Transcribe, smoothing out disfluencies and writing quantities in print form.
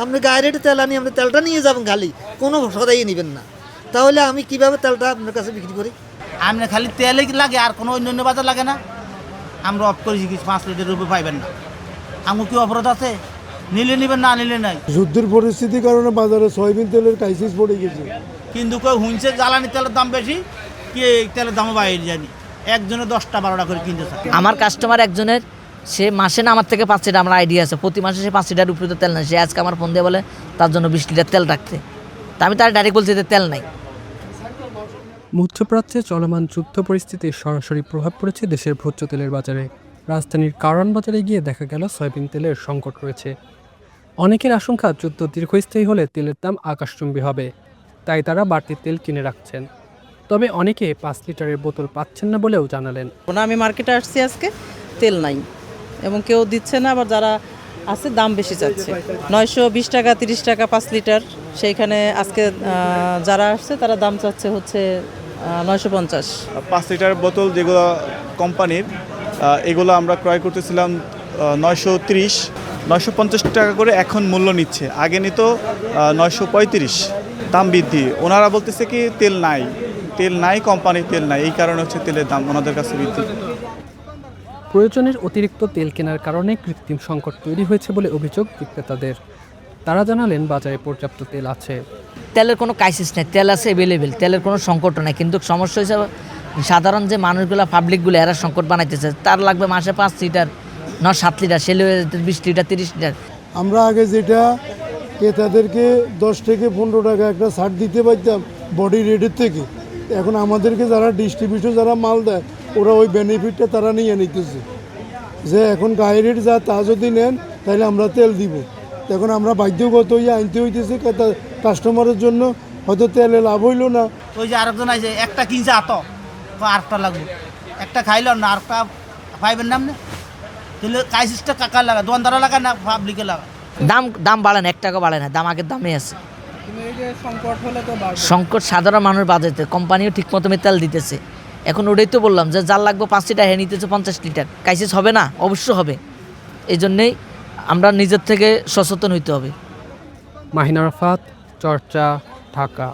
আপনি গায়ে তেল আনি আপনি তেলটা নিয়ে যাবেন খালি, কোনো সদাই নেবেন না, তাহলে আমি কিভাবে তেলটা আপনার কাছে বিক্রি করি? আপনি খালি তেলে লাগে আর কোনো অন্য বাজার লাগে না। আমরা অফ করেছি কিছু 5 লিটার উপরে পাইবেন না। আমার কি অপরাধ আছে? নিলে নেবেন, না নিলে নাই। যুদ্ধের পরিস্থিতির কারণে বাজারে সয়াবিন তেলের ক্রাইসিস পড়ে গেছে। কিন্তু কেউ হুঁচে জ্বালানি তেলের দাম বেশি, কি এই তেলের দামও বাইরে জানি, একজনে 10টা 12টা করে কিনতে চায়। আমার কাস্টমার একজনের, সে মাসে না আমার থেকে 5 লিটার, আমার আইডিয়া আছে, প্রতি মাসে সে 5 লিটার উপরে তো তেল নাই। সে আজকে আমার ফোন দিয়ে বলে তার জন্য 20 লিটার তেল রাখতে। তা আমি তার ডাইরেক্ট বলছি যে তেল নাই। মধ্যপ্রাচ্যে চলমান যুদ্ধ পরিস্থিতির সরাসরি প্রভাব পড়েছে দেশের ভোজ্য তেলের বাজারে। রাজধানীর কারওয়ান বাজারে গিয়ে দেখা গেল সয়াবিন তেলের সংকট রয়েছে। অনেকের আশঙ্কা যুদ্ধ দীর্ঘস্থায়ী হলে তেলের দাম আকাশচুম্বী হবে, তাই তারা বাড়তি তেল কিনে রাখছেন। তবে অনেকে 5 লিটারের বোতল পাচ্ছেন না বলেও জানালেন। আমি মার্কেটে আসছি, আজকে তেল নাই এবং কেউ দিচ্ছে না, আবার যারা আছে দাম বেশি চাচ্ছে। 920 টাকা, 30 টাকা 5 লিটার। সেইখানে আজকে যারা আসছে তারা দাম চাচ্ছে হচ্ছে 950। 5 লিটার বোতল যেগুলো কোম্পানির, এগুলো আমরা ক্রয় করতেছিলাম 930, 950 টাকা করে এখন মূল্য নিচ্ছে। আগে নিত 935। দাম বৃদ্ধি, ওনারা বলতেছে কি তেল নাই, কোম্পানির তেল নাই, এই কারণে হচ্ছে তেলের দাম ওনাদের কাছে বৃদ্ধি। প্রয়োজনের অতিরিক্ত তেল কেনার কারণে কৃত্রিম সংকট তৈরি হয়েছে বলে অভিযোগ বিক্রেতাদের। তারা জানালেন বাজারে পর্যাপ্ত তেল আছে। তেলের কোনো ক্রাইসিস নেই, তেল আছে অ্যাভেলেবেল, তেলের কোনো সংকট নেই। কিন্তু সমস্যা হিসাবে সাধারণ যে মানুষগুলো, পাবলিকগুলো, এরা সংকট বানাইতেছে। তার লাগবে মাসে 5 লিটার, 7 লিটার, সেলে 20 লিটার 30 লিটার। আমরা আগে যেটা ক্রেতাদেরকে 10 থেকে 15 টাকা একটা ছাড় দিতে পারতাম বডি রেটের থেকে, এখন আমাদেরকে যারা ডিস্ট্রিবিউটর, যারা মাল দেয়, ওরা ওই বেনিফিটটা তারা নিয়ে নিতেছে যে এখন গায়ে রেট যা তা যদি নেন তাহলে আমরা তেল দিব। এখন আমরা বাধ্যগত হয়ে আনতে হইতেছে কাস্টমারের জন্য, হয়তো তেলে লাভ হইলো না। ওই যে আরেকজন আছে, একটা কিনছে আরেকটা লাগবে, একটা খাইল না আরেকটা পাইবেন না আপনি। তাহলে ক্রাইসিসটা কাকার লাগা, দোকানদারা লাগা না পাবলিকে লাগা? দাম বাড়ে না, 1 টাকা বাড়ে না, দাম আগের দামে আছে। সংকট সাধারণ মানুষ বাজাইতে, কোম্পানিও ঠিক মতো তেল দিতেছে। এখন ওটাই তো বললাম যে যার লাগবে 5 লিটার, হ্যাঁ নিতেছে 50 লিটার। ক্রাইসিস হবে না? অবশ্য হবে। এই জন্যেই আমরা নিজের থেকে সচেতন হইতে হবে। মাহিন আরাফাত, চর্চা, ঢাকা।